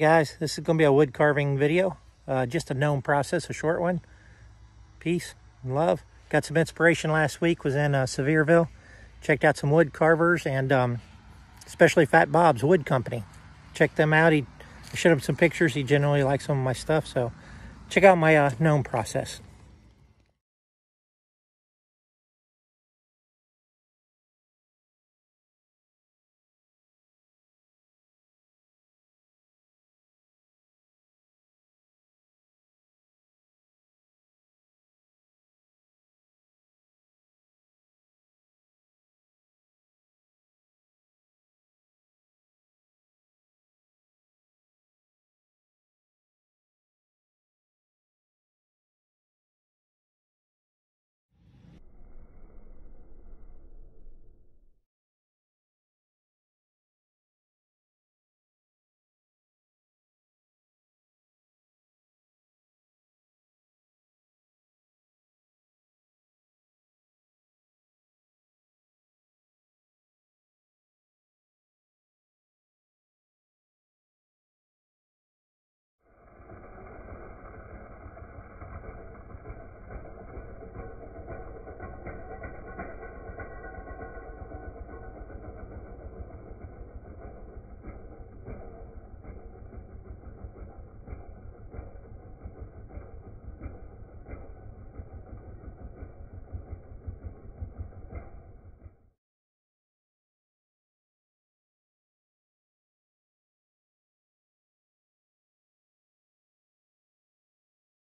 Guys, this is going to be a wood carving video. Just a gnome process, a short one. Peace and love. Got some inspiration last week, was in Sevierville. Checked out some wood carvers and especially Fat Bob's Wood Company. Check them out. I showed him some pictures. He generally likes some of my stuff, so check out my gnome process.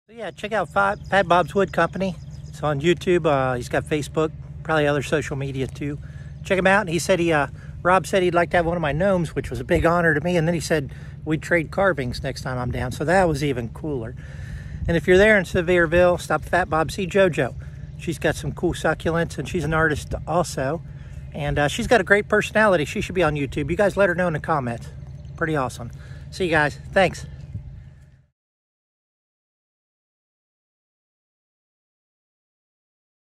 So yeah, check out Fat Bob's Wood Company. It's on YouTube. He's got Facebook, probably other social media too. Check him out. And he said Rob said he'd like to have one of my gnomes, which was a big honor to me. And then he said we'd trade carvings next time I'm down. So that was even cooler. And if you're there in Sevierville, stop at Fat Bob, see JoJo. She's got some cool succulents and she's an artist also. And she's got a great personality. She should be on YouTube. You guys let her know in the comments. Pretty awesome. See you guys. Thanks.